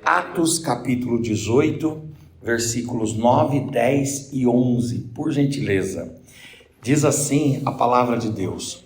Atos capítulo 18, versículos 9, 10 e 11, por gentileza. Diz assim a palavra de Deus: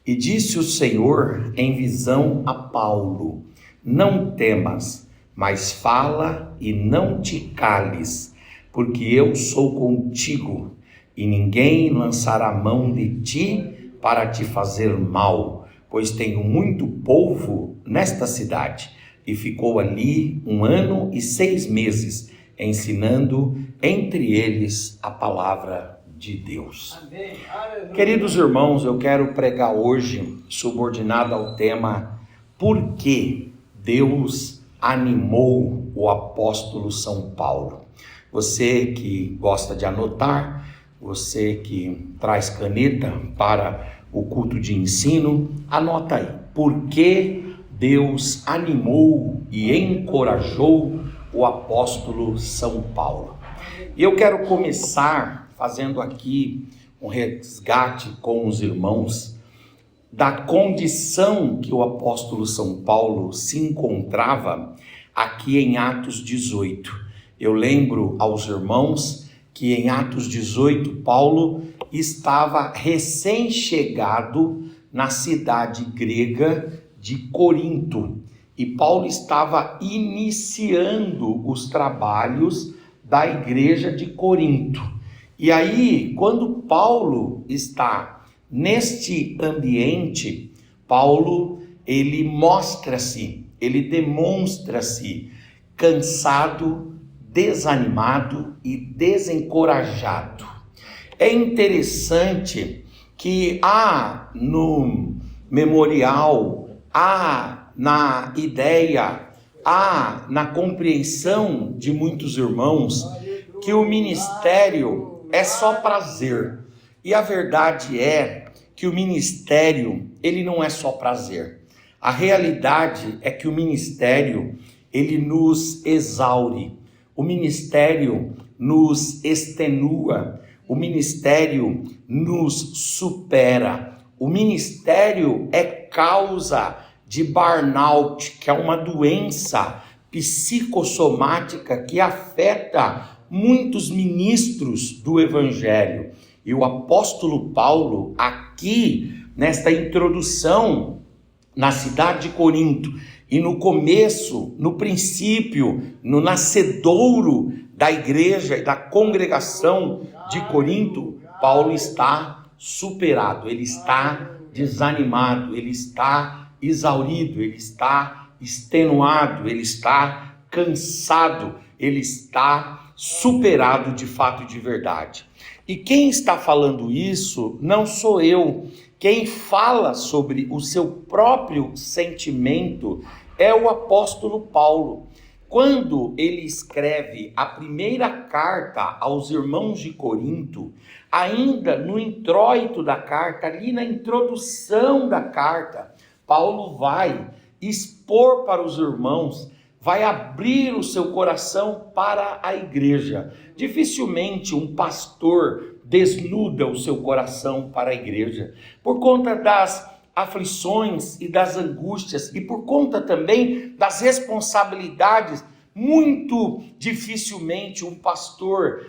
E disse o Senhor em visão a Paulo: Não temas, mas fala e não te cales, porque eu sou contigo, e ninguém lançará mão de ti para te fazer mal, pois tenho muito povo nesta cidade. E ficou ali 1 ano e 6 meses, ensinando entre eles a palavra de Deus. Amém. Queridos irmãos, eu quero pregar hoje subordinado ao tema: por que Deus animou o apóstolo São Paulo? Você que gosta de anotar, você que traz caneta para o culto de ensino, anota aí. Por que Deus animou e encorajou o apóstolo São Paulo? E eu quero começar fazendo aqui um resgate com os irmãos da condição que o apóstolo São Paulo se encontrava aqui em Atos 18. Eu lembro aos irmãos que em Atos 18, Paulo estava recém-chegado na cidade grega de Corinto, e Paulo estava iniciando os trabalhos da igreja de Corinto. E aí, quando Paulo está neste ambiente, Paulo, ele mostra-se, ele demonstra-se cansado, desanimado e desencorajado. É interessante que há no memorial, há na ideia, há na compreensão de muitos irmãos que o ministério é só prazer. E a verdade é que o ministério, ele não é só prazer. A realidade é que o ministério, ele nos exaure. O ministério nos extenua. O ministério nos supera. O ministério é causa de burnout, que é uma doença psicossomática que afeta muitos ministros do Evangelho. E o apóstolo Paulo, aqui, nesta introdução, na cidade de Corinto, e no começo, no princípio, no nascedouro da igreja e da congregação de Corinto, Paulo está superado, ele está desanimado, ele está exaurido, ele está extenuado, ele está cansado, ele está superado de fato e de verdade. E quem está falando isso não sou eu. Quem fala sobre o seu próprio sentimento é o apóstolo Paulo. Quando ele escreve a primeira carta aos irmãos de Corinto, ainda no introito da carta, ali na introdução da carta, Paulo vai expor para os irmãos, vai abrir o seu coração para a igreja. Dificilmente um pastor desnuda o seu coração para a igreja, por conta das aflições e das angústias, e por conta também das responsabilidades. Muito dificilmente um pastor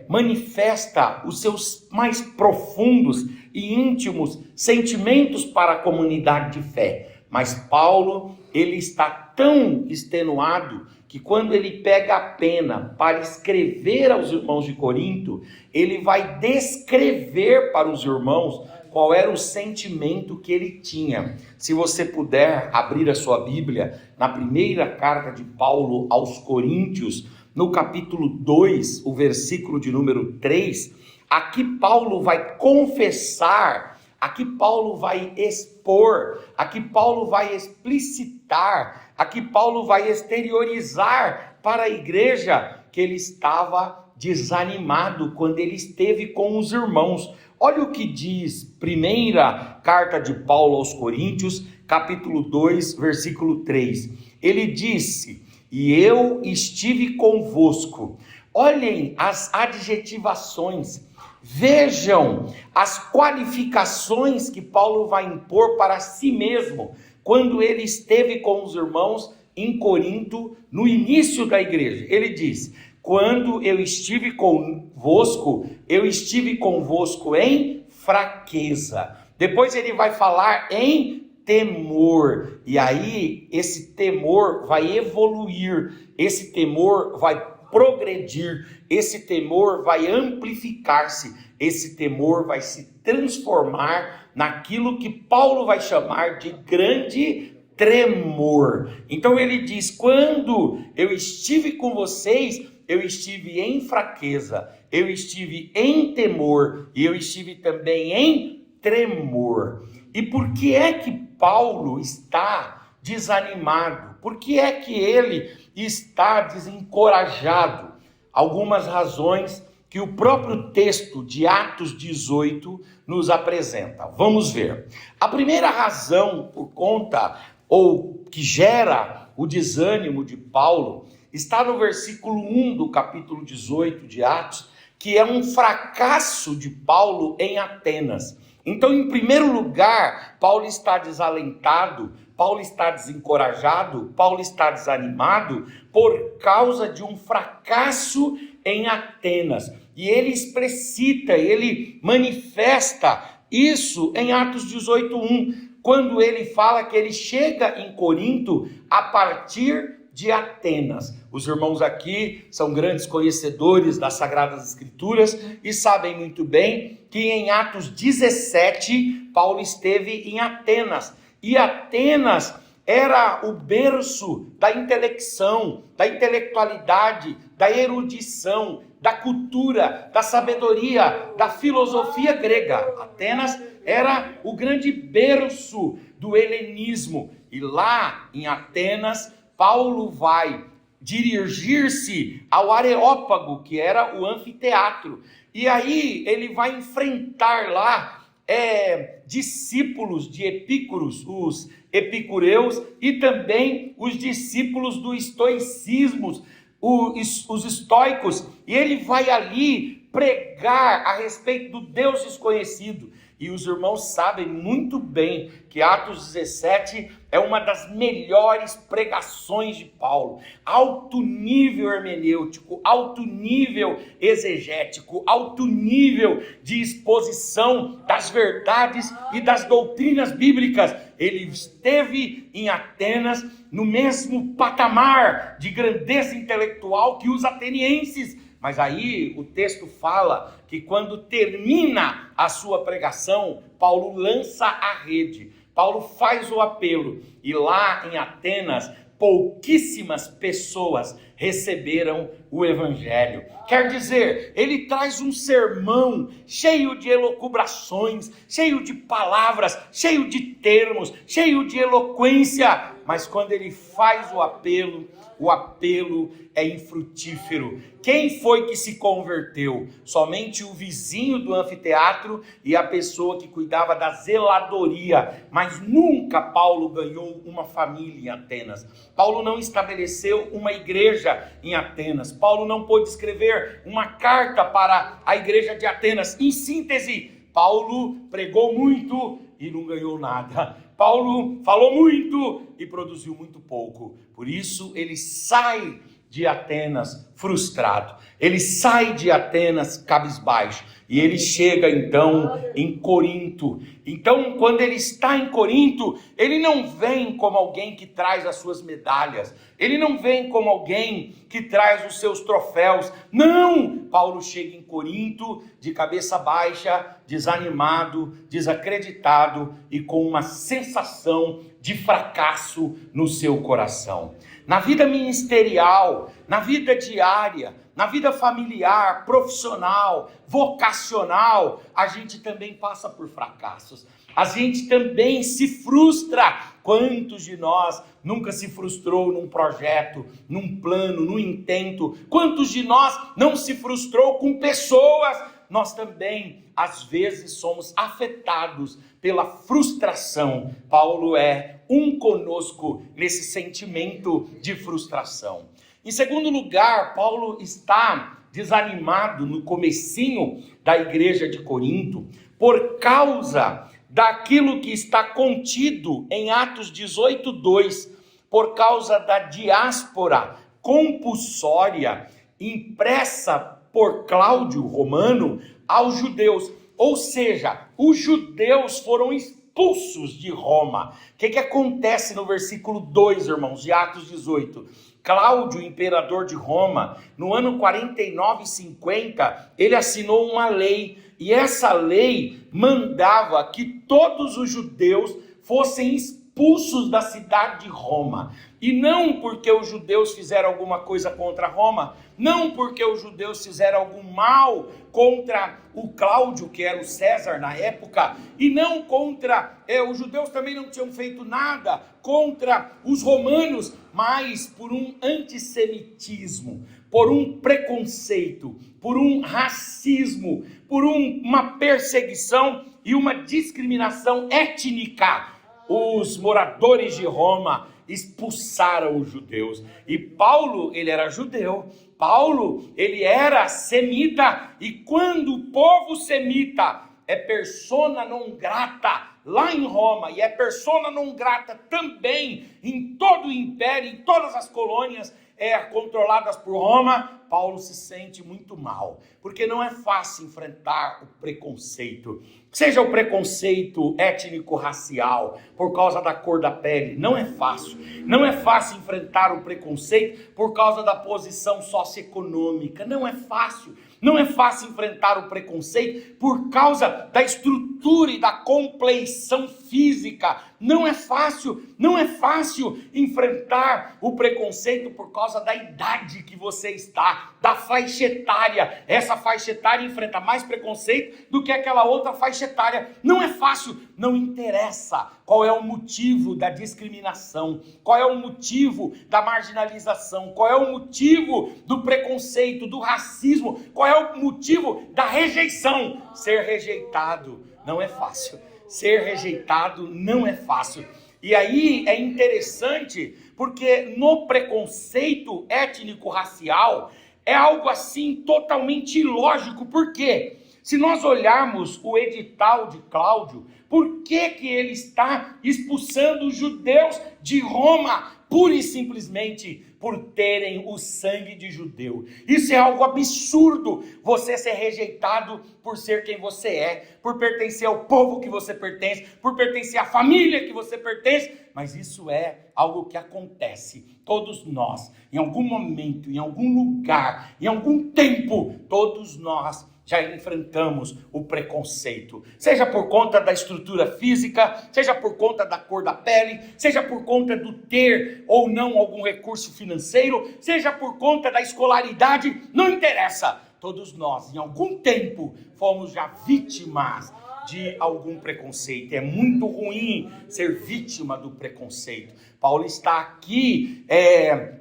manifesta os seus mais profundos e íntimos sentimentos para a comunidade de fé. Mas Paulo, ele está tão extenuado que quando ele pega a pena para escrever aos irmãos de Corinto, ele vai descrever para os irmãos qual era o sentimento que ele tinha. Se você puder abrir a sua Bíblia na primeira carta de Paulo aos Coríntios, no capítulo 2, o versículo de número 3, aqui Paulo vai confessar, aqui Paulo vai expor, aqui Paulo vai explicitar, aqui Paulo vai exteriorizar para a igreja que ele estava desanimado quando ele esteve com os irmãos. Olha o que diz primeira carta de Paulo aos Coríntios, capítulo 2, versículo 3. Ele disse: E eu estive convosco, Olhem as adjetivações, vejam as qualificações que Paulo vai impor para si mesmo, quando ele esteve com os irmãos em Corinto, no início da igreja. Ele diz: quando eu estive convosco em fraqueza. Depois ele vai falar em temor, e aí esse temor vai evoluir, esse temor vai progredir, esse temor vai amplificar-se, esse temor vai se transformar naquilo que Paulo vai chamar de grande tremor. Então ele diz: quando eu estive com vocês, eu estive em fraqueza, eu estive em temor e eu estive também em tremor. E por que é que Paulo está desanimado? Por que é que ele está desencorajado? Algumas razões que o próprio texto de Atos 18 nos apresenta. Vamos ver. A primeira razão por conta ou que gera o desânimo de Paulo está no versículo 1 do capítulo 18 de Atos, que é um fracasso de Paulo em Atenas. Então, em primeiro lugar, Paulo está desalentado, Paulo está desencorajado, Paulo está desanimado por causa de um fracasso em Atenas. E ele explicita, ele manifesta isso em Atos 18:1, quando ele fala que ele chega em Corinto a partir de Atenas. Os irmãos aqui são grandes conhecedores das Sagradas Escrituras e sabem muito bem que em Atos 17, Paulo esteve em Atenas. E Atenas era o berço da intelecção, da intelectualidade, da erudição, da cultura, da sabedoria, da filosofia grega. Atenas era o grande berço do helenismo. E lá em Atenas, Paulo vai dirigir-se ao Areópago, que era o anfiteatro. E aí ele vai enfrentar lá discípulos de Epícuros, os epicureus, e também os discípulos do estoicismo, os estoicos. E ele vai ali pregar a respeito do Deus desconhecido. E os irmãos sabem muito bem que Atos 17 é uma das melhores pregações de Paulo. Alto nível hermenêutico, alto nível exegético, alto nível de exposição das verdades e das doutrinas bíblicas. Ele esteve em Atenas no mesmo patamar de grandeza intelectual que os atenienses. Mas aí o texto fala que quando termina a sua pregação, Paulo lança a rede, Paulo faz o apelo, e lá em Atenas, pouquíssimas pessoas receberam o evangelho. Quer dizer, ele traz um sermão cheio de elucubrações, cheio de palavras, cheio de termos, cheio de eloquência, mas quando ele faz o apelo é infrutífero. Quem foi que se converteu? Somente o vizinho do anfiteatro e a pessoa que cuidava da zeladoria. Mas nunca Paulo ganhou uma família em Atenas. Paulo não estabeleceu uma igreja em Atenas. Paulo não pôde escrever uma carta para a igreja de Atenas. Em síntese, Paulo pregou muito e não ganhou nada. Paulo falou muito e produziu muito pouco. Por isso ele sai de Atenas frustrado. Ele sai de Atenas cabisbaixo. E ele chega então em Corinto. Então, quando ele está em Corinto, ele não vem como alguém que traz as suas medalhas. Ele não vem como alguém que traz os seus troféus. Não! Paulo chega em Corinto de cabeça baixa, desanimado, desacreditado e com uma sensação de fracasso no seu coração. Na vida ministerial, na vida diária, na vida familiar, profissional, vocacional, a gente também passa por fracassos. A gente também se frustra. Quantos de nós nunca se frustrou num projeto, num plano, num intento? Quantos de nós não se frustrou com pessoas? Nós também, às vezes, somos afetados pela frustração. Paulo é um conosco nesse sentimento de frustração. Em segundo lugar, Paulo está desanimado no comecinho da igreja de Corinto, por causa daquilo que está contido em Atos 18:2, por causa da diáspora compulsória impressa por Cláudio Romano aos judeus. Ou seja, os judeus foram expulsos de Roma. O que acontece no versículo 2, irmãos, de Atos 18? Cláudio, imperador de Roma, no ano 49 e 50, ele assinou uma lei, e essa lei mandava que todos os judeus fossem expulsos da cidade de Roma. E não porque os judeus fizeram alguma coisa contra Roma, não porque os judeus fizeram algum mal contra o Cláudio, que era o César na época, e não contra, os judeus também não tinham feito nada contra os romanos, mas por um antissemitismo, por um preconceito, por um racismo, por uma perseguição e uma discriminação étnica. Os moradores de Roma expulsaram os judeus. E Paulo, ele era judeu. Paulo, ele era semita. E quando o povo semita é persona non grata lá em Roma, e é persona non grata também em todo o império, em todas as colônias controladas por Roma, Paulo se sente muito mal, porque não é fácil enfrentar o preconceito, seja o preconceito étnico-racial, por causa da cor da pele, não é fácil enfrentar o preconceito por causa da posição socioeconômica, não é fácil enfrentar o preconceito por causa da estrutura e da compleição física, não é fácil enfrentar o preconceito por causa da idade que você está, da faixa etária. Essa faixa etária enfrenta mais preconceito do que aquela outra faixa etária. Não é fácil, não interessa qual é o motivo da discriminação, qual é o motivo da marginalização, qual é o motivo do preconceito, do racismo, qual é o motivo da rejeição. Ser rejeitado não é fácil. Ser rejeitado não é fácil. E aí é interessante, porque no preconceito étnico-racial é algo assim totalmente ilógico. Por quê? Se nós olharmos o edital de Cláudio, por que ele está expulsando os judeus de Roma? Pura e simplesmente por terem o sangue de judeu. Isso é algo absurdo, você ser rejeitado por ser quem você é, por pertencer ao povo que você pertence, por pertencer à família que você pertence, mas isso é algo que acontece. Todos nós, em algum momento, em algum lugar, em algum tempo, todos nós já enfrentamos o preconceito, seja por conta da estrutura física, seja por conta da cor da pele, seja por conta do ter ou não algum recurso financeiro, seja por conta da escolaridade, não interessa. Todos nós, em algum tempo, fomos já vítimas de algum preconceito. É muito ruim ser vítima do preconceito. Paulo está aqui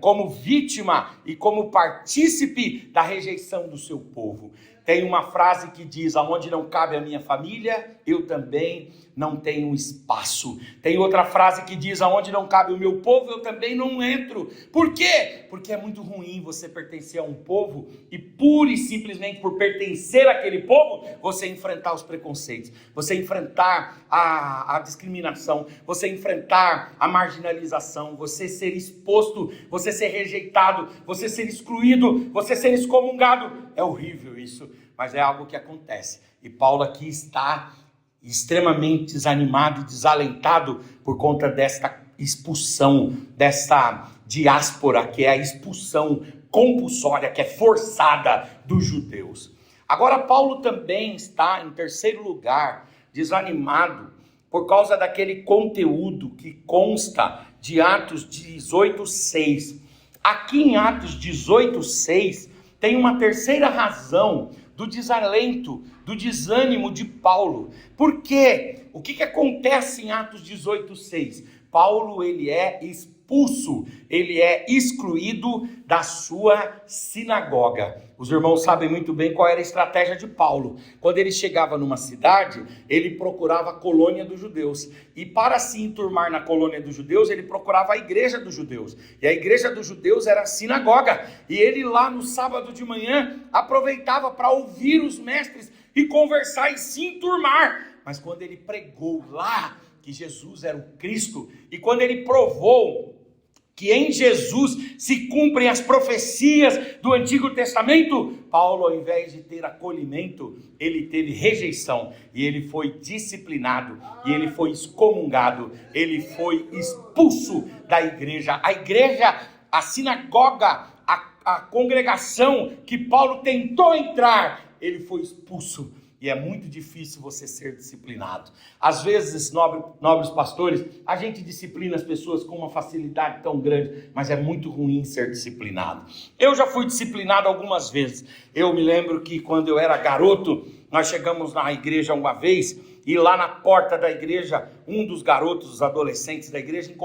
como vítima e como partícipe da rejeição do seu povo. Tem uma frase que diz: aonde não cabe a minha família, eu também não tenho espaço. Tem outra frase que diz: aonde não cabe o meu povo, eu também não entro. Por quê? Porque é muito ruim você pertencer a um povo e pura e simplesmente por pertencer àquele povo, você enfrentar os preconceitos, você enfrentar a discriminação, você enfrentar a marginalização, você ser exposto, você ser rejeitado, você ser excluído, você ser excomungado. É horrível isso, mas é algo que acontece. E Paulo aqui está extremamente desanimado e desalentado por conta desta expulsão, dessa diáspora, que é a expulsão compulsória, que é forçada dos judeus. Agora Paulo também está, em terceiro lugar, desanimado por causa daquele conteúdo que consta de Atos 18:6. Aqui em Atos 18:6 tem uma terceira razão do desalento, do desânimo de Paulo. Por quê? O que acontece em Atos 18:6? Paulo, ele é expulso expulso, ele é excluído da sua sinagoga. Os irmãos sabem muito bem qual era a estratégia de Paulo. Quando ele chegava numa cidade, ele procurava a colônia dos judeus. E para se enturmar na colônia dos judeus, ele procurava a igreja dos judeus. E a igreja dos judeus era a sinagoga. E ele lá no sábado de manhã aproveitava para ouvir os mestres e conversar e se enturmar. Mas quando ele pregou lá que Jesus era o Cristo, e quando ele provou que em Jesus se cumprem as profecias do Antigo Testamento, Paulo, ao invés de ter acolhimento, ele teve rejeição, e ele foi disciplinado, e ele foi excomungado, ele foi expulso da igreja. A igreja, a sinagoga, a congregação que Paulo tentou entrar, ele foi expulso. E é muito difícil você ser disciplinado. Às vezes, nobres pastores, a gente disciplina as pessoas com uma facilidade tão grande, mas é muito ruim ser disciplinado. Eu já fui disciplinado algumas vezes. Eu me lembro que quando eu era garoto, nós chegamos na igreja uma vez, e lá na porta da igreja, um dos garotos, os adolescentes da igreja,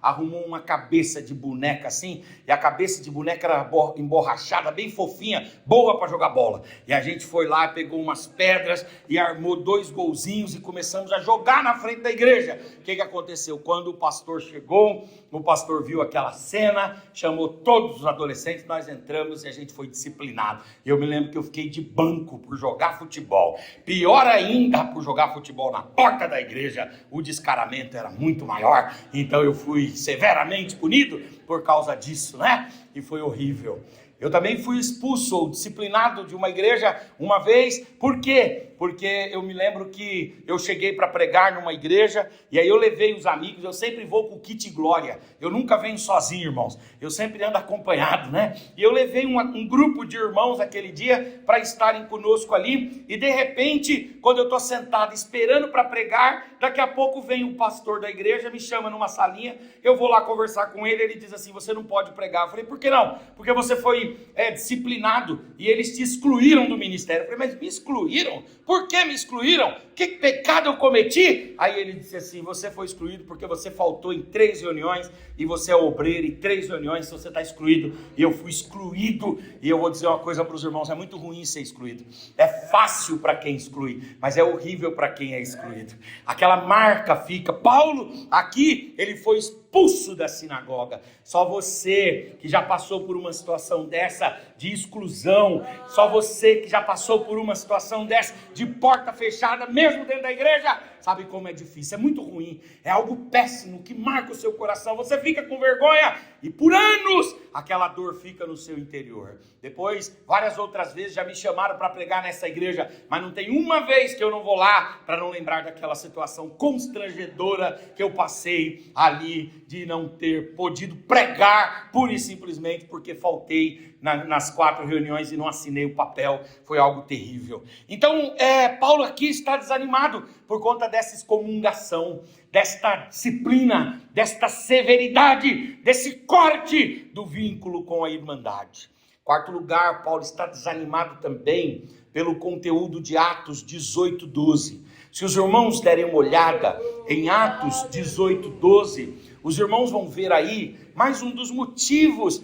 arrumou uma cabeça de boneca assim, e a cabeça de boneca era emborrachada, bem fofinha, boa para jogar bola. E a gente foi lá, pegou umas pedras e armou 2 golzinhos e começamos a jogar na frente da igreja. O que aconteceu? Quando o pastor chegou, o pastor viu aquela cena, chamou todos os adolescentes, nós entramos e a gente foi disciplinado. Eu me lembro que eu fiquei de banco por jogar futebol. Pior ainda, por jogar futebol na porta da igreja, o descaramento era muito maior, então eu fui severamente punido por causa disso, né? E foi horrível. Eu também fui expulso ou disciplinado de uma igreja uma vez. Por quê? Porque eu me lembro que eu cheguei para pregar numa igreja, e aí eu levei os amigos. Eu sempre vou com o kit glória, eu nunca venho sozinho, irmãos, eu sempre ando acompanhado, né? E eu levei um grupo de irmãos aquele dia para estarem conosco ali, e de repente, quando eu estou sentado esperando para pregar, daqui a pouco vem o pastor da igreja, me chama numa salinha, eu vou lá conversar com ele, ele diz assim: você não pode pregar. Eu falei: por que não? Porque você foi disciplinado e eles te excluíram do ministério. Eu falei: mas me excluíram? Por que me excluíram? Que pecado eu cometi? Aí ele disse assim: você foi excluído porque você faltou em 3 reuniões, e você é obreiro, e 3 reuniões você está excluído. E eu fui excluído. E eu vou dizer uma coisa para os irmãos: é muito ruim ser excluído. É fácil para quem exclui, mas é horrível para quem é excluído. Aquela marca fica. Paulo aqui, ele foi expulso da sinagoga. Só você que já passou por uma situação dessa de exclusão, só você que já passou por uma situação dessa de porta fechada, mesmo dentro da igreja, sabe como é difícil, é muito ruim, é algo péssimo que marca o seu coração. Você fica com vergonha e por anos aquela dor fica no seu interior. Depois, várias outras vezes já me chamaram para pregar nessa igreja, mas não tem uma vez que eu não vou lá para não lembrar daquela situação constrangedora que eu passei ali, de não ter podido pregar pura e simplesmente porque faltei nas 4 reuniões e não assinei o papel. Foi algo terrível. Então Paulo aqui está desanimado por conta dessa excomungação, desta disciplina, desta severidade, desse corte do vínculo com a irmandade. Quarto lugar, Paulo está desanimado também pelo conteúdo de Atos 18:12. Se os irmãos derem uma olhada em Atos 18:12, os irmãos vão ver aí mais um dos motivos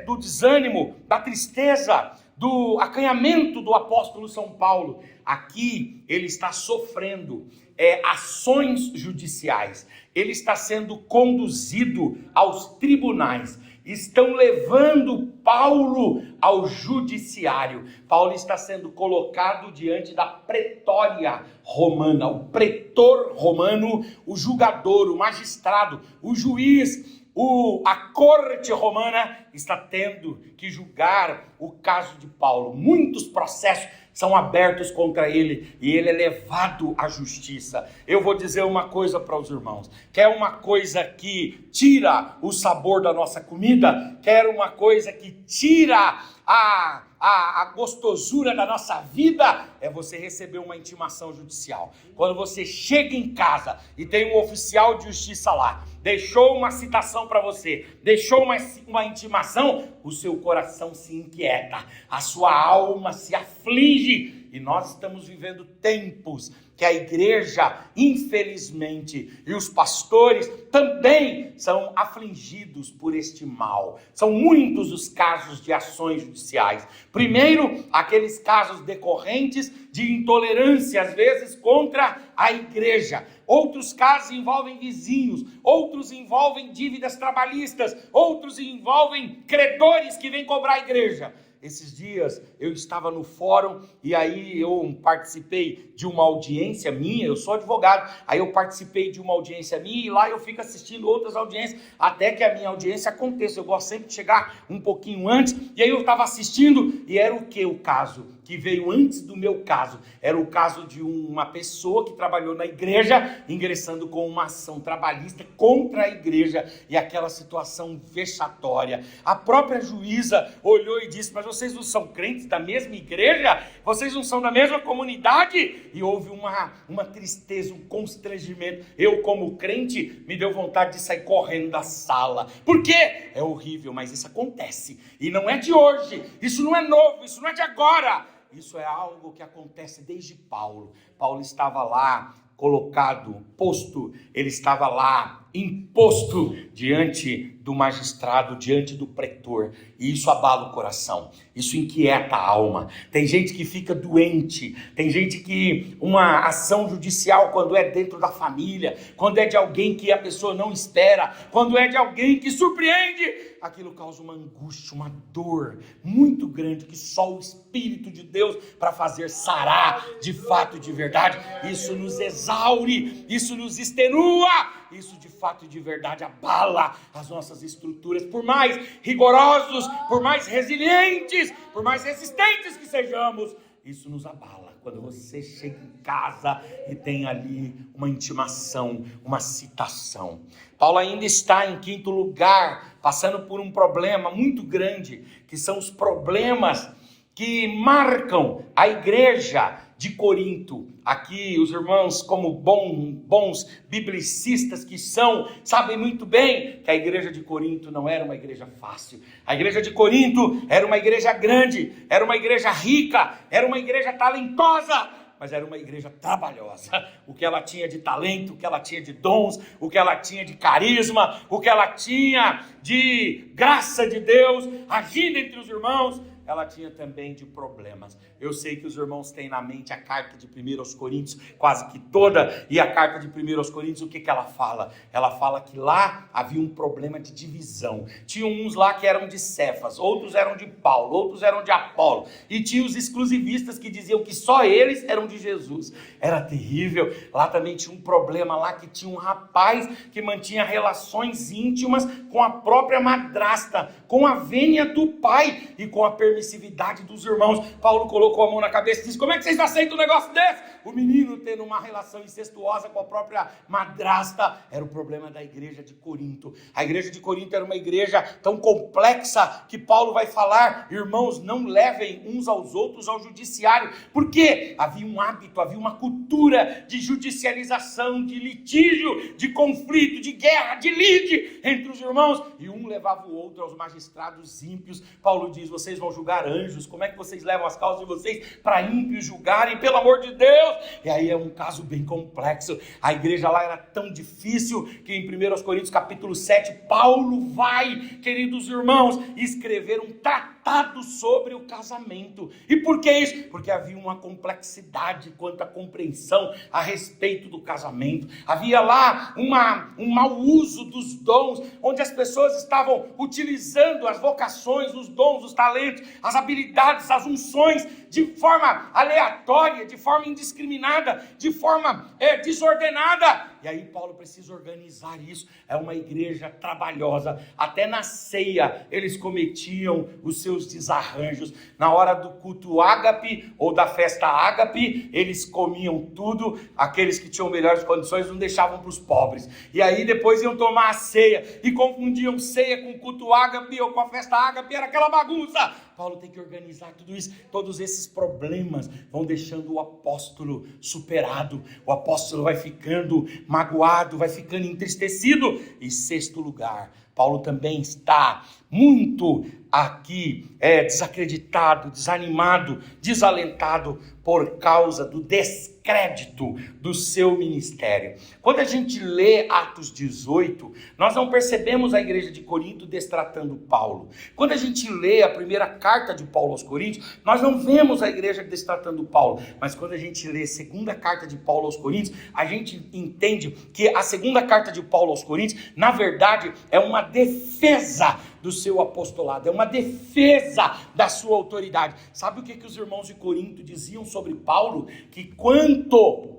do desânimo, da tristeza, do acanhamento do apóstolo São Paulo. Aqui ele está sofrendo ações judiciais, ele está sendo conduzido aos tribunais, estão levando Paulo ao judiciário. Paulo está sendo colocado diante da pretória romana, o pretor romano, o julgador, o magistrado, o juiz. A corte romana está tendo que julgar o caso de Paulo. Muitos processos são abertos contra ele e ele é levado à justiça. Eu vou dizer uma coisa para os irmãos: quer uma coisa que tira o sabor da nossa comida? Quer uma coisa que tira a gostosura da nossa vida? É você receber uma intimação judicial. Quando você chega em casa e tem um oficial de justiça lá, deixou uma citação para você, deixou uma intimação, o seu coração se inquieta, a sua alma se aflige E nós estamos vivendo tempos que a igreja, infelizmente, e os pastores também são afligidos por este mal. São muitos os casos de ações judiciais. Primeiro, aqueles casos decorrentes de intolerância, às vezes, contra a igreja. Outros casos envolvem vizinhos, outros envolvem dívidas trabalhistas, outros envolvem credores que vêm cobrar a igreja. Esses dias eu estava no fórum e aí eu participei de uma audiência minha, eu sou advogado, aí eu participei de uma audiência minha e lá eu fico assistindo outras audiências até que a minha audiência aconteça. Eu gosto sempre de chegar um pouquinho antes, e aí eu estava assistindo e era o que o caso que veio antes do meu caso? Era o caso de uma pessoa que trabalhou na igreja, ingressando com uma ação trabalhista contra a igreja, e aquela situação vexatória. A própria juíza olhou e disse: mas vocês não são crentes da mesma igreja? Vocês não são da mesma comunidade? E houve uma tristeza, um constrangimento. Eu, como crente, me deu vontade de sair correndo da sala. Por quê? É horrível, mas isso acontece. E não é de hoje, isso não é novo, isso não é de agora. Isso é algo que acontece desde Paulo. Paulo estava lá colocado, posto, ele estava lá imposto diante do magistrado, diante do pretor, e isso abala o coração, isso inquieta a alma. Tem gente que fica doente, tem gente que uma ação judicial, quando é dentro da família, quando é de alguém que a pessoa não espera, quando é de alguém que surpreende, aquilo causa uma angústia, uma dor muito grande, que só o Espírito de Deus para fazer sarar de fato e de verdade. Isso nos exaure, isso nos extenua, isso de fato e de verdade abala as nossas estruturas. Por mais rigorosos, por mais resilientes, por mais resistentes que sejamos, isso nos abala. Quando você chega em casa e tem ali uma intimação, uma citação. Paulo ainda está em quinto lugar, passando por um problema muito grande, que são os problemas que marcam a igreja de Corinto. Aqui os irmãos, como bons biblicistas que são, sabem muito bem que a igreja de Corinto não era uma igreja fácil. A igreja de Corinto era uma igreja grande, era uma igreja rica, era uma igreja talentosa, mas era uma igreja trabalhosa. O que ela tinha de talento, o que ela tinha de dons, o que ela tinha de carisma, o que ela tinha de graça de Deus agindo entre os irmãos, ela tinha também de problemas. Eu sei que os irmãos têm na mente a carta de 1 Coríntios, quase que toda, e a carta de 1 Coríntios, o que ela fala? Ela fala que lá havia um problema de divisão. Tinha uns lá que eram de Cefas, outros eram de Paulo, outros eram de Apolo, e tinha os exclusivistas que diziam que só eles eram de Jesus. Era terrível. Lá também tinha um problema lá, que tinha um rapaz que mantinha relações íntimas com a própria madrasta, com a vênia do pai e com a permissividade dos irmãos. Paulo colocou a mão na cabeça e disse: como é que vocês aceitam um negócio desse? O menino tendo uma relação incestuosa com a própria madrasta. Era o problema da igreja de Corinto. A igreja de Corinto era uma igreja tão complexa que Paulo vai falar: irmãos, não levem uns aos outros ao judiciário. Por quê? Havia um hábito, havia uma cultura de judicialização, de litígio, de conflito, de guerra, de lide entre os irmãos, e um levava o outro aos magistrados ímpios. Paulo diz: vocês vão julgar anjos, como é que vocês levam as causas de vocês para ímpios julgarem? Pelo amor de Deus! E aí é um caso bem complexo. A igreja lá era tão difícil que em 1 Coríntios capítulo 7, Paulo vai, queridos irmãos, escrever um tratado sobre o casamento. E por que isso? Porque havia uma complexidade quanto à compreensão a respeito do casamento. Havia lá um mau uso dos dons, onde as pessoas estavam utilizando as vocações, os dons, os talentos, as habilidades, as unções de forma aleatória, de forma indiscriminada, de forma desordenada. E aí Paulo precisa organizar isso. É uma igreja trabalhosa. Até na ceia eles cometiam os seus desarranjos. Na hora do culto ágape ou da festa ágape, eles comiam tudo. Aqueles que tinham melhores condições não deixavam para os pobres. E aí depois iam tomar a ceia e confundiam ceia com culto ágape ou com a festa ágape. Era aquela bagunça. Paulo tem que organizar tudo isso. Todos esses problemas vão deixando o apóstolo superado. O apóstolo vai ficando magoado, vai ficando entristecido. Em sexto lugar, Paulo também está muito aqui desacreditado, desanimado, desalentado por causa do descrédito do seu ministério. Quando a gente lê Atos 18, nós não percebemos a igreja de Corinto destratando Paulo. Quando a gente lê a primeira carta de Paulo aos Coríntios, nós não vemos a igreja destratando Paulo. Mas quando a gente lê a segunda carta de Paulo aos Coríntios, a gente entende que a segunda carta de Paulo aos Coríntios, na verdade, é uma defesa do seu apostolado, é uma defesa da sua autoridade. Sabe o que os irmãos de Corinto diziam sobre Paulo? Que quanto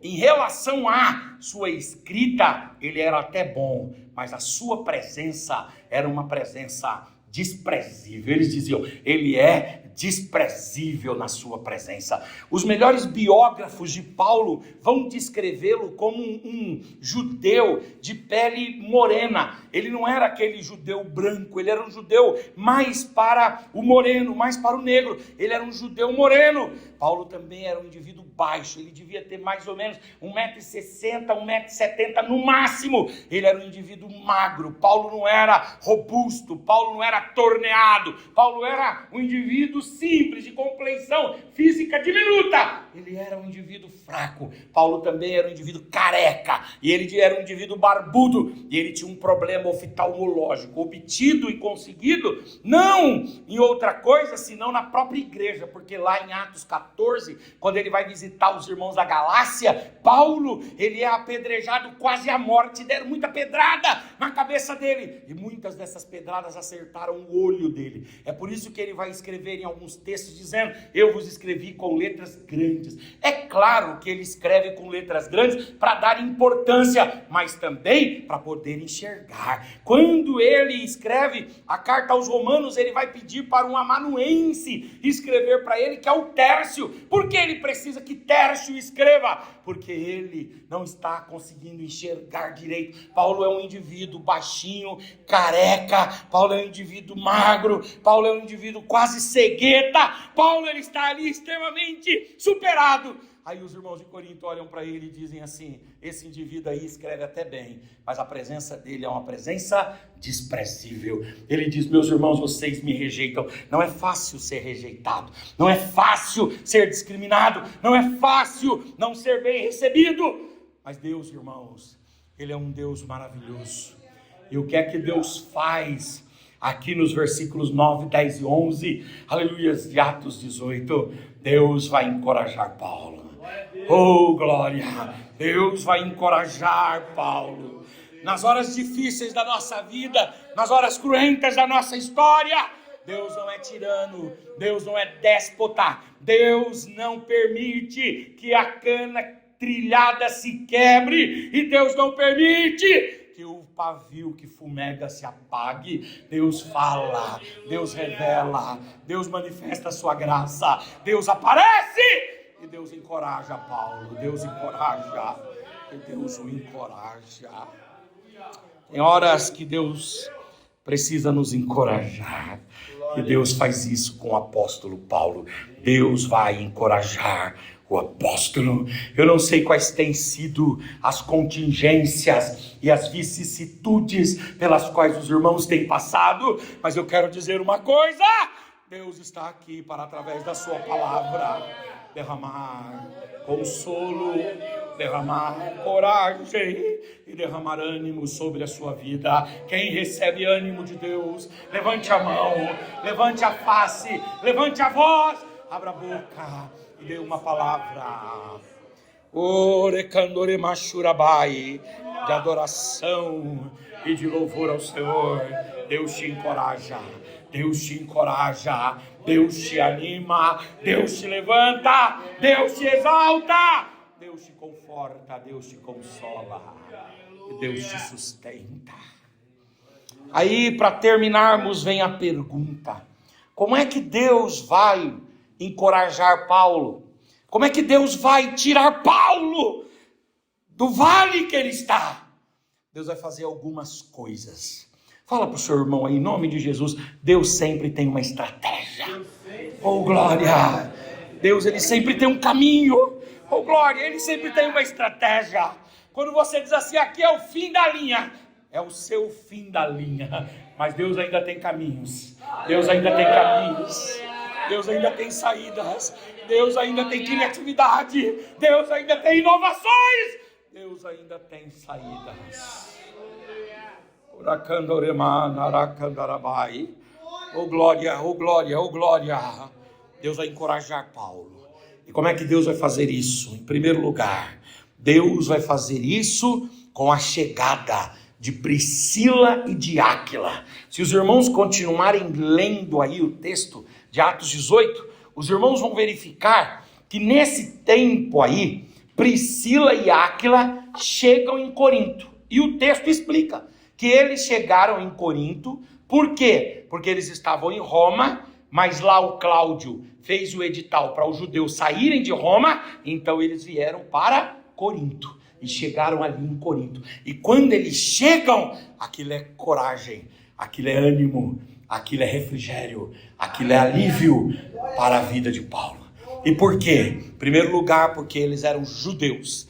em relação à sua escrita, ele era até bom, mas a sua presença era uma presença desprezível. Eles diziam, ele é desprezível na sua presença. Os melhores biógrafos de Paulo vão descrevê-lo como um judeu de pele morena. Ele não era aquele judeu branco, ele era um judeu mais para o moreno, mais para o negro. Ele era um judeu moreno. Paulo também era um indivíduo baixo, ele devia ter mais ou menos 1,60 m, 1,70 m no máximo. Ele era um indivíduo magro. Paulo não era robusto, Paulo não era torneado, Paulo era um indivíduo simples, de compleição física diminuta. Ele era um indivíduo fraco. Paulo também era um indivíduo careca, e ele era um indivíduo barbudo, e ele tinha um problema oftalmológico, obtido e conseguido, não em outra coisa, senão na própria igreja, porque lá em Atos 14, quando ele vai visitar os irmãos da Galácia, Paulo, ele é apedrejado quase à morte, deram muita pedrada na cabeça dele, e muitas dessas pedradas acertaram o olho dele. É por isso que ele vai escrever em alguns textos dizendo, eu vos escrevi com letras grandes. É claro que ele escreve com letras grandes para dar importância, mas também para poder enxergar. Quando ele escreve a carta aos Romanos, ele vai pedir para um amanuense escrever para ele, que é o Tércio. Por que ele precisa que Tércio escreva? Porque ele não está conseguindo enxergar direito. Paulo é um indivíduo baixinho, careca. Paulo é um indivíduo magro. Paulo é um indivíduo quase cegueta. Paulo, ele está ali extremamente superado. Aí os irmãos de Corinto olham para ele e dizem assim, esse indivíduo aí escreve até bem, mas a presença dele é uma presença desprezível. Ele diz, meus irmãos, vocês me rejeitam. Não é fácil ser rejeitado, não é fácil ser discriminado, não é fácil não ser bem recebido. Mas Deus, irmãos, ele é um Deus maravilhoso. E o que é que Deus faz aqui nos versículos 9, 10 e 11, aleluias, de Atos 18? Deus vai encorajar Paulo. Oh, glória! Deus vai encorajar Paulo. Nas horas difíceis da nossa vida, nas horas cruentas da nossa história, Deus não é tirano, Deus não é déspota, Deus não permite que a cana trilhada se quebre, e Deus não permite que o pavio que fumega se apague. Deus fala, Deus revela, Deus manifesta a sua graça, Deus aparece. E Deus encoraja Paulo, Deus encoraja, e Deus o encoraja. Tem horas que Deus precisa nos encorajar, e Deus faz isso com o apóstolo Paulo. Deus vai encorajar o apóstolo. Eu não sei quais têm sido as contingências e as vicissitudes pelas quais os irmãos têm passado, mas eu quero dizer uma coisa: Deus está aqui para, através da sua palavra, derramar consolo, derramar coragem e derramar ânimo sobre a sua vida. Quem recebe ânimo de Deus, levante a mão, levante a face, levante a voz, abra a boca e dê uma palavra de adoração e de louvor ao Senhor. Deus te encoraja, Deus te encoraja, Deus te anima, Deus te levanta, Deus te exalta, Deus te conforta, Deus te consola, e Deus te sustenta. Aí, para terminarmos, vem a pergunta: como é que Deus vai encorajar Paulo? Como é que Deus vai tirar Paulo do vale que ele está? Deus vai fazer algumas coisas. Fala para o seu irmão aí, em nome de Jesus, Deus sempre tem uma estratégia. Oh, glória! Deus, ele sempre tem um caminho. Oh, glória! Ele sempre tem uma estratégia. Quando você diz assim, aqui é o fim da linha, é o seu fim da linha. Mas Deus ainda tem caminhos. Deus ainda tem caminhos. Deus ainda tem saídas. Deus ainda tem criatividade. Deus ainda tem inovações. Deus ainda tem saídas. Oh glória, oh glória, oh glória. Deus vai encorajar Paulo. E como é que Deus vai fazer isso? Em primeiro lugar, Deus vai fazer isso com a chegada de Priscila e de Áquila. Se os irmãos continuarem lendo aí o texto de Atos 18, os irmãos vão verificar que nesse tempo aí, Priscila e Áquila chegam em Corinto. E o texto explica que eles chegaram em Corinto. Por quê? Porque eles estavam em Roma, mas lá o Cláudio fez o edital para os judeus saírem de Roma, então eles vieram para Corinto. E chegaram ali em Corinto. E quando eles chegam, aquilo é coragem, aquilo é ânimo, aquilo é refrigério, aquilo é alívio para a vida de Paulo. E por quê? Em primeiro lugar, porque eles eram judeus.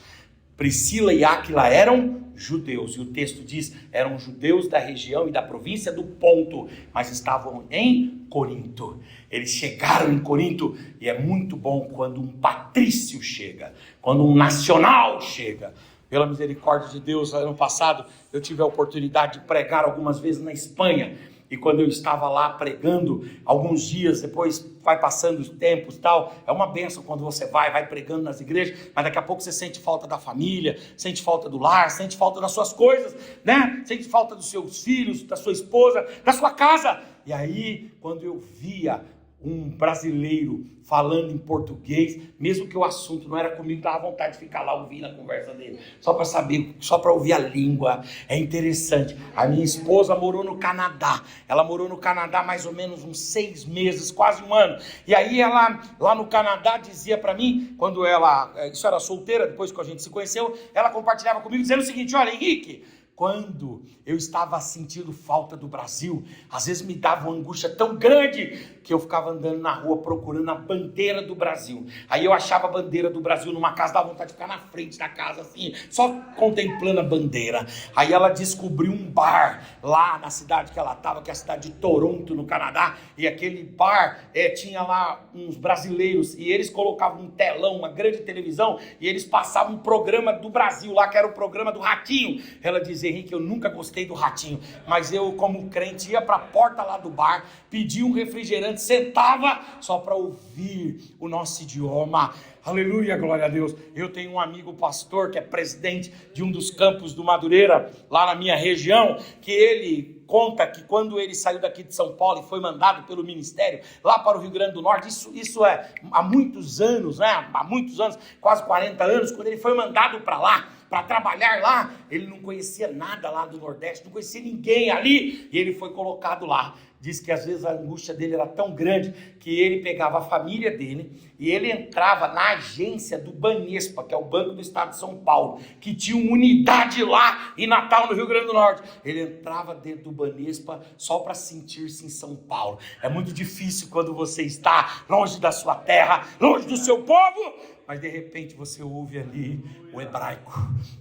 Priscila e Áquila eram judeus. E o texto diz, eram judeus da região e da província do Ponto, mas estavam em Corinto. Eles chegaram em Corinto, e é muito bom quando um patrício chega, quando um nacional chega. Pela misericórdia de Deus, ano passado eu tive a oportunidade de pregar algumas vezes na Espanha. E quando eu estava lá pregando, alguns dias depois vai passando os tempos e tal, é uma bênção quando você vai pregando nas igrejas, mas daqui a pouco você sente falta da família, sente falta do lar, sente falta das suas coisas, né? Sente falta dos seus filhos, da sua esposa, da sua casa. E aí, quando eu via um brasileiro falando em português, mesmo que o assunto não era comigo, dava vontade de ficar lá ouvindo a conversa dele, só para saber, só para ouvir a língua. É interessante. A minha esposa morou no Canadá, ela morou no Canadá mais ou menos uns 6 meses, quase um ano, e aí ela, lá no Canadá, dizia para mim, quando ela, isso era solteira, depois que a gente se conheceu, ela compartilhava comigo, dizendo o seguinte: olha, Henrique, quando eu estava sentindo falta do Brasil, às vezes me dava uma angústia tão grande que eu ficava andando na rua procurando a bandeira do Brasil. Aí eu achava a bandeira do Brasil numa casa, dava vontade de ficar na frente da casa assim, só contemplando a bandeira. Aí ela descobriu um bar lá na cidade que ela estava, que é a cidade de Toronto, no Canadá, e aquele bar tinha lá uns brasileiros, e eles colocavam um telão, uma grande televisão, e eles passavam um programa do Brasil lá, que era o programa do Ratinho. Ela dizia: Henrique, eu nunca gostei do Ratinho, mas eu, como crente, ia para a porta lá do bar, pedia um refrigerante, sentava só para ouvir o nosso idioma. Aleluia, glória a Deus. Eu tenho um amigo pastor que é presidente de um dos campos do Madureira, lá na minha região, que ele conta que quando ele saiu daqui de São Paulo e foi mandado pelo ministério lá para o Rio Grande do Norte, isso é há muitos anos, né? Há muitos anos, quase 40 anos, quando ele foi mandado para lá, para trabalhar lá, ele não conhecia nada lá do Nordeste, não conhecia ninguém ali, e ele foi colocado lá. Diz que às vezes a angústia dele era tão grande que ele pegava a família dele e ele entrava na agência do Banespa, que é o Banco do Estado de São Paulo, que tinha uma unidade lá em Natal, no Rio Grande do Norte. Ele entrava dentro do Banespa só para sentir-se em São Paulo. É muito difícil quando você está longe da sua terra, longe do seu povo, mas de repente você ouve ali o hebraico,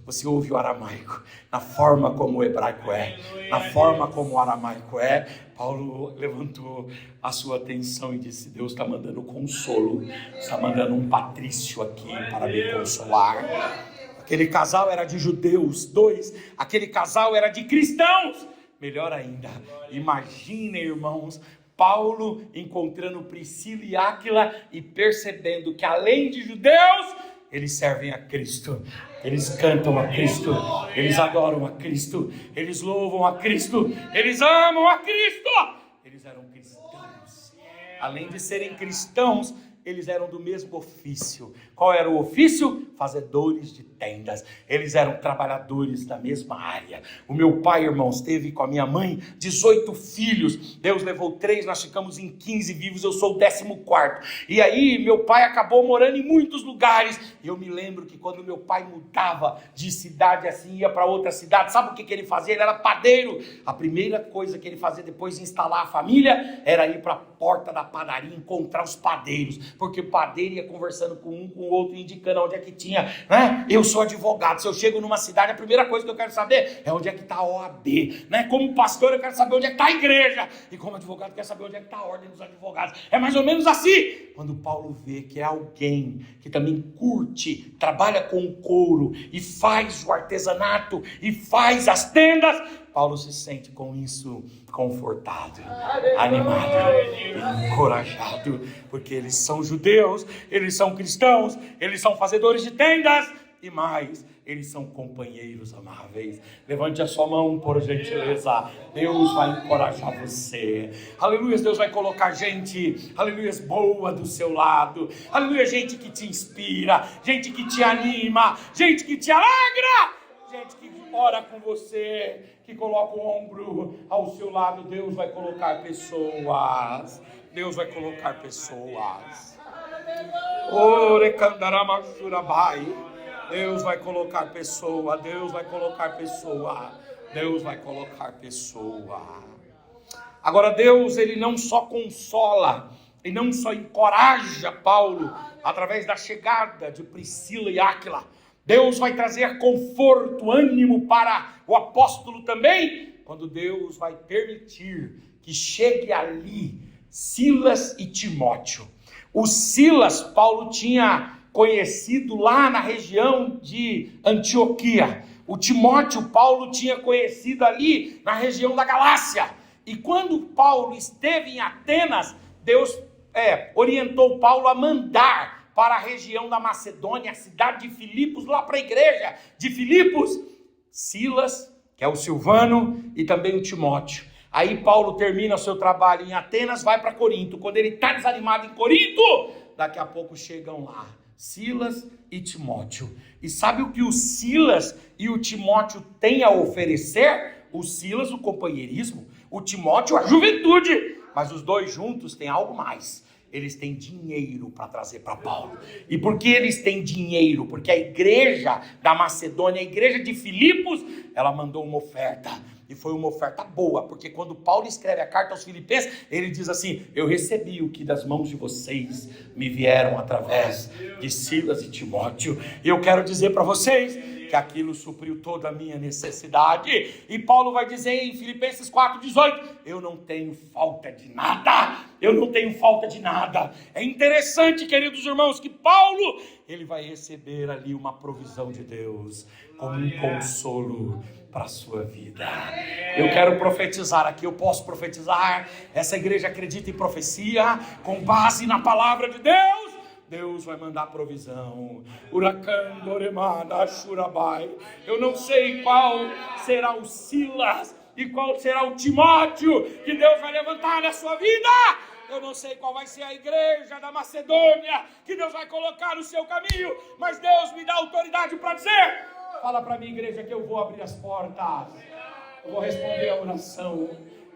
você ouve o aramaico, na forma como o hebraico é, na forma como o aramaico é. Paulo levantou a sua atenção e disse: Deus está mandando consolo, está mandando um patrício aqui para me consolar. Aquele casal era de judeus, 2, aquele casal era de cristãos. Melhor ainda, imaginem, irmãos, Paulo encontrando Priscila e Áquila e percebendo que além de judeus, eles servem a Cristo, eles cantam a Cristo, eles adoram a Cristo, eles louvam a Cristo, eles amam a Cristo. Eles eram cristãos. Além de serem cristãos, eles eram do mesmo ofício. Qual era o ofício? Fazedores de tendas. Eles eram trabalhadores da mesma área. O meu pai, irmãos, teve com a minha mãe 18 filhos. Deus levou 3, nós ficamos em 15 vivos, eu sou o 14º. E aí meu pai acabou morando em muitos lugares. E eu me lembro que quando meu pai mudava de cidade assim, ia para outra cidade, sabe o que ele fazia? Ele era padeiro. A primeira coisa que ele fazia depois de instalar a família era ir para a porta da padaria encontrar os padeiros porque o padeiro ia conversando com um, com o outro, indicando onde é que tinha, né? Eu sou advogado, se eu chego numa cidade, a primeira coisa que eu quero saber é onde é que está a OAB, né? Como pastor eu quero saber onde é que está a igreja, e como advogado eu quero saber onde é que está a ordem dos advogados. É mais ou menos assim. Quando Paulo vê que é alguém que também curte, trabalha com couro e faz o artesanato e faz as tendas, Paulo se sente com isso confortado, animado, encorajado, porque eles são judeus, eles são cristãos, eles são fazedores de tendas e mais, eles são companheiros amáveis. Levante a sua mão, por gentileza. Deus vai encorajar você. Aleluia, Deus vai colocar gente, aleluia, boa do seu lado. Aleluia, gente que te inspira, gente que te anima, gente que te alegra, gente que ora com você, que coloca o ombro ao seu lado. Deus vai colocar pessoas. Deus vai colocar pessoas. Deus vai colocar pessoa. Deus vai colocar pessoa. Deus vai colocar pessoa. Agora Deus, ele não só consola e não só encoraja Paulo através da chegada de Priscila e Áquila. Deus vai trazer conforto, ânimo para o apóstolo também, quando Deus vai permitir que chegue ali Silas e Timóteo. O Silas, Paulo tinha conhecido lá na região de Antioquia. O Timóteo, Paulo tinha conhecido ali na região da Galácia. E quando Paulo esteve em Atenas, Deus orientou Paulo a mandar para a região da Macedônia, a cidade de Filipos, lá para a igreja de Filipos, Silas, que é o Silvano, e também o Timóteo. Aí Paulo termina o seu trabalho em Atenas, vai para Corinto. Quando ele está desanimado em Corinto, daqui a pouco chegam lá Silas e Timóteo. E sabe o que o Silas e o Timóteo têm a oferecer? O Silas, o companheirismo, o Timóteo, a juventude. Mas os dois juntos têm algo mais. Eles têm dinheiro para trazer para Paulo. E por que eles têm dinheiro? Porque a igreja da Macedônia, a igreja de Filipos, ela mandou uma oferta. E foi uma oferta boa, porque quando Paulo escreve a carta aos Filipenses, ele diz assim: eu recebi o que das mãos de vocês me vieram através de Silas e Timóteo. E eu quero dizer para vocês que aquilo supriu toda a minha necessidade. E Paulo vai dizer em Filipenses 4,18, eu não tenho falta de nada, eu não tenho falta de nada. É interessante, queridos irmãos, que Paulo, ele vai receber ali uma provisão de Deus, como um consolo para a sua vida. Eu quero profetizar aqui, eu posso profetizar, essa igreja acredita em profecia, com base na palavra de Deus. Deus vai mandar provisão. Eu não sei qual será o Silas e qual será o Timóteo que Deus vai levantar na sua vida. Eu não sei qual vai ser a igreja da Macedônia que Deus vai colocar no seu caminho, mas Deus me dá autoridade para dizer: fala para mim, igreja, que eu vou abrir as portas, eu vou responder a oração.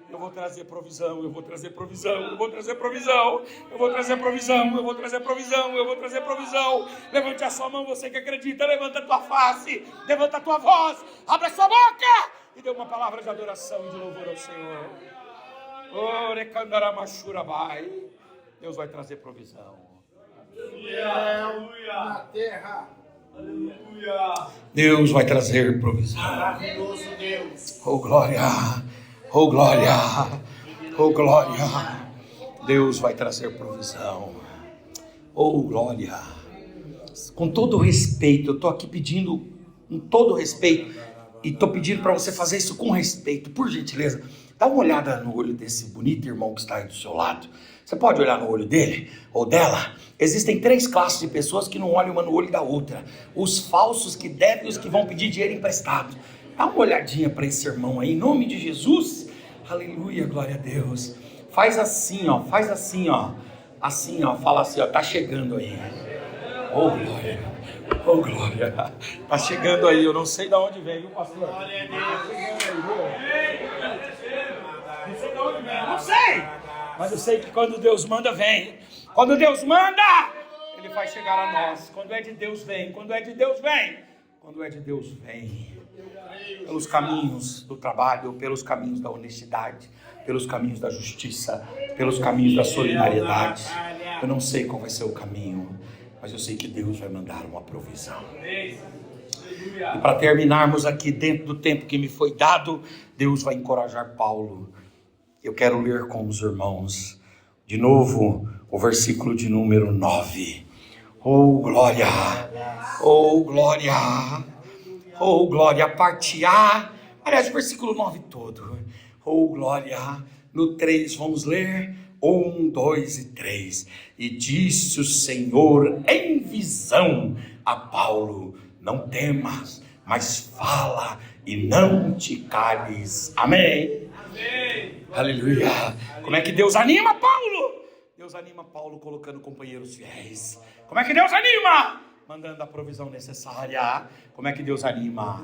Eu vou trazer provisão, eu vou trazer provisão, eu vou trazer provisão, eu vou trazer provisão, eu vou trazer provisão, eu vou trazer provisão. Levante a sua mão, você que acredita, levanta a tua face, levanta a tua voz, abre a sua boca e dê uma palavra de adoração e de louvor ao Senhor. Deus vai trazer provisão. Na terra. Deus vai trazer provisão. Maravilhoso Deus. Oh glória, oh glória, oh glória. Deus vai trazer provisão. Oh glória. Com todo respeito, eu estou aqui pedindo, com todo respeito, e estou pedindo para você fazer isso com respeito, por gentileza. Dá uma olhada no olho desse bonito irmão que está aí do seu lado. Você pode olhar no olho dele ou dela? Existem 3 classes de pessoas que não olham uma no olho da outra: os falsos que devem e os que vão pedir dinheiro emprestado. Dá uma olhadinha para esse irmão aí, em nome de Jesus. Aleluia, glória a Deus. Faz assim, ó, assim, ó, fala assim, ó, tá chegando aí. Oh glória, oh glória, tá chegando aí. Eu não sei de onde vem, viu, pastor? Glória a Deus. Não sei de onde vem, não sei. Mas eu sei que quando Deus manda, vem. Quando Deus manda, Ele vai chegar a nós. Quando é de Deus, vem. Quando é de Deus, vem. Quando é de Deus, vem. Pelos caminhos do trabalho, pelos caminhos da honestidade, pelos caminhos da justiça, pelos caminhos da solidariedade. Eu não sei qual vai ser o caminho, mas eu sei que Deus vai mandar uma provisão. E para terminarmos aqui dentro do tempo que me foi dado, Deus vai encorajar Paulo. Eu quero ler com os irmãos de novo o versículo de número 9. Oh glória, oh glória, oh glória, parte A, aliás o versículo 9 todo. Oh glória, no 3 vamos ler, 1, 2 e 3. E disse o Senhor em visão a Paulo: não temas, mas fala e não te cales. Amém? Amém. Aleluia. Como é que Deus anima Paulo? Deus anima Paulo colocando companheiros fiéis. Como é que Deus anima? Mandando a provisão necessária. Como é que Deus anima?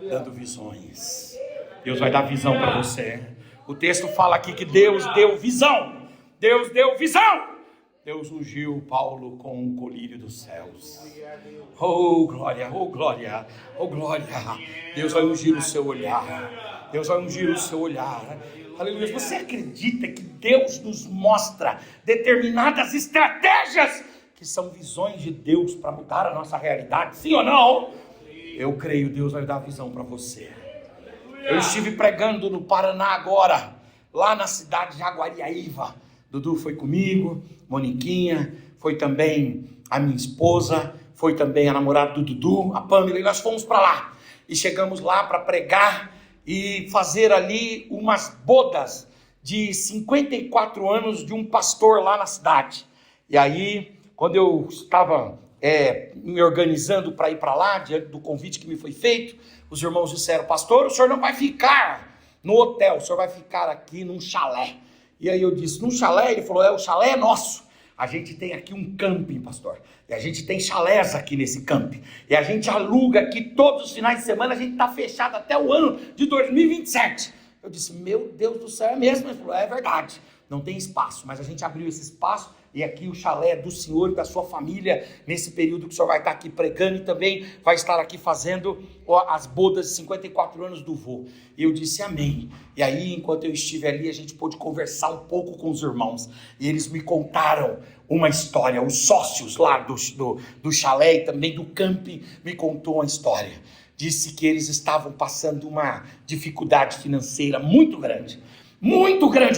Dando visões. Deus vai dar visão para você. O texto fala aqui que Deus deu visão. Deus deu visão. Deus ungiu Paulo com o colírio dos céus. Oh glória, oh glória, oh glória. Deus vai ungir o seu olhar. Deus vai ungir o seu olhar. Aleluia. Você acredita que Deus nos mostra determinadas estratégias que são visões de Deus para mudar a nossa realidade? Sim ou não? Eu creio, Deus vai dar visão para você. Eu estive pregando no Paraná agora, lá na cidade de Jaguariaíva. Dudu foi comigo, Moniquinha, foi também a minha esposa, foi também a namorada do Dudu, a Pamela, e nós fomos para lá. E chegamos lá para pregar e fazer ali umas bodas de 54 anos de um pastor lá na cidade. E aí, quando eu estava me organizando para ir para lá, diante do convite que me foi feito, os irmãos disseram: pastor, o senhor não vai ficar no hotel, o senhor vai ficar aqui num chalé. E aí eu disse: num chalé? Ele falou: o chalé é nosso. A gente tem aqui um camping, pastor. E a gente tem chalés aqui nesse camping. E a gente aluga aqui todos os finais de semana. A gente está fechado até o ano de 2027. Eu disse: meu Deus do céu, é mesmo? Ele falou: é verdade. Não tem espaço, mas a gente abriu esse espaço. E aqui o chalé é do senhor e da sua família, nesse período que o senhor vai estar aqui pregando e também vai estar aqui fazendo as bodas de 54 anos do vô. E eu disse amém. E aí, enquanto eu estive ali, a gente pôde conversar um pouco com os irmãos. E eles me contaram uma história. Os sócios lá do chalé e também do camping me contou uma história. Disse que eles estavam passando uma dificuldade financeira muito grande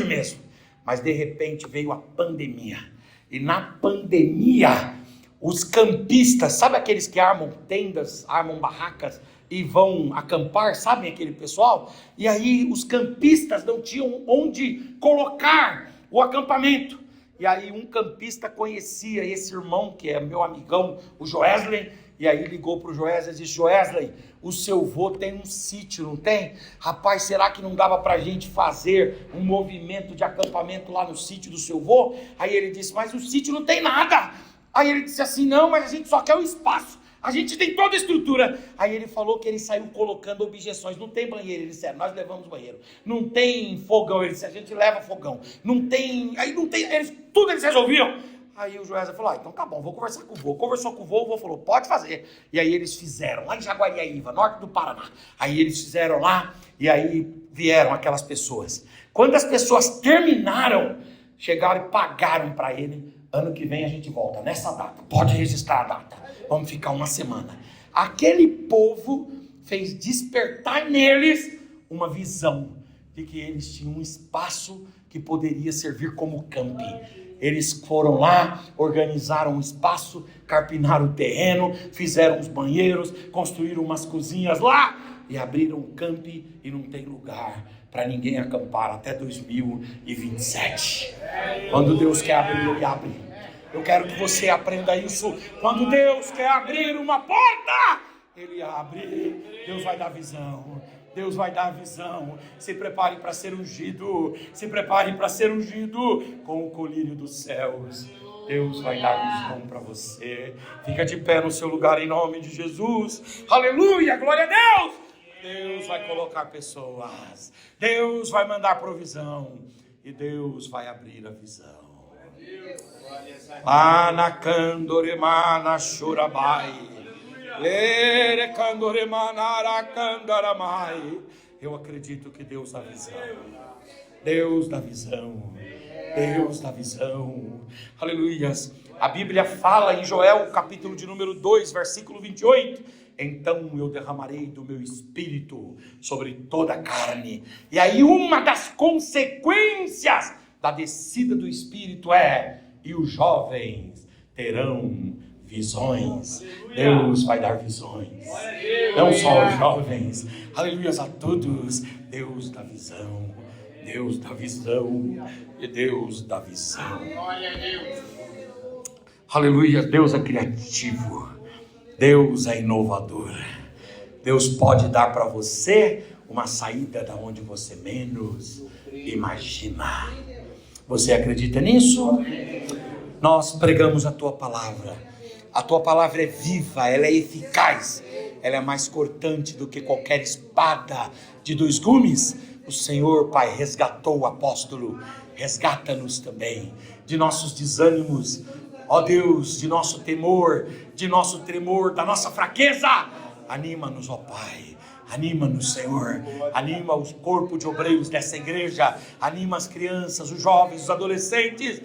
mesmo. Mas de repente veio a pandemia. E na pandemia, os campistas, sabe aqueles que armam tendas, armam barracas e vão acampar, sabem aquele pessoal? E aí os campistas não tinham onde colocar o acampamento. E aí um campista conhecia esse irmão, que é meu amigão, o Joesley, e aí ligou para o Joesley e disse: Joesley, o seu vô tem um sítio, não tem? Rapaz, será que não dava para a gente fazer um movimento de acampamento lá no sítio do seu vô? Aí ele disse: mas o sítio não tem nada. Aí ele disse assim: não, mas a gente só quer o espaço. A gente tem toda a estrutura. Aí ele falou que ele saiu colocando objeções. Não tem banheiro, ele disse: nós levamos banheiro. Não tem fogão, ele disse: a gente leva fogão. Não tem, aí não tem, tudo eles resolviam. Aí o Joesley falou: então tá bom, vou conversar com o vô. Conversou com o vô falou: pode fazer. E aí eles fizeram, lá em Jaguariaíva, norte do Paraná. Aí eles fizeram lá, e aí vieram aquelas pessoas. Quando as pessoas terminaram, chegaram e pagaram para ele: ano que vem a gente volta, nessa data, pode registrar a data, vamos ficar uma semana. Aquele povo fez despertar neles uma visão de que eles tinham um espaço que poderia servir como camping. Eles foram lá, organizaram um espaço, carpinaram o terreno, fizeram os banheiros, construíram umas cozinhas lá e abriram um camping, e não tem lugar para ninguém acampar até 2027. Quando Deus quer abrir, Ele abre. Eu quero que você aprenda isso. Quando Deus quer abrir uma porta, Ele abre. Deus vai dar visão. Deus vai dar visão. Se prepare para ser ungido. Se prepare para ser ungido com o colírio dos céus. Deus vai dar visão para você. Fica de pé no seu lugar em nome de Jesus. Aleluia, glória a Deus. Deus vai colocar pessoas. Deus vai mandar provisão. E Deus vai abrir a visão. Anacandoremana churabai. Eu acredito que Deus dá visão. Deus da visão, Deus da visão, aleluias. A Bíblia fala em Joel, capítulo de número 2, versículo 28, então eu derramarei do meu espírito sobre toda a carne. E aí uma das consequências da descida do espírito e os jovens terão visões. Deus vai dar visões, não só aos jovens, aleluias, a todos. Deus da visão, Deus da visão e Deus da visão. Glória a Deus. Aleluia, Deus é criativo, Deus é inovador. Deus pode dar para você uma saída da onde você menos imagina. Você acredita nisso? Nós pregamos a tua palavra. A tua palavra é viva, ela é eficaz, ela é mais cortante do que qualquer espada de 2 gumes. O Senhor, Pai, resgatou o apóstolo, resgata-nos também de nossos desânimos, ó Deus, de nosso temor, de nosso tremor, da nossa fraqueza. Anima-nos, ó Pai, anima-nos, Senhor, anima o corpo de obreiros dessa igreja, anima as crianças, os jovens, os adolescentes.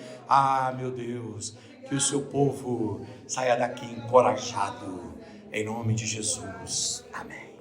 Meu Deus, que o seu povo saia daqui encorajado, em nome de Jesus, amém.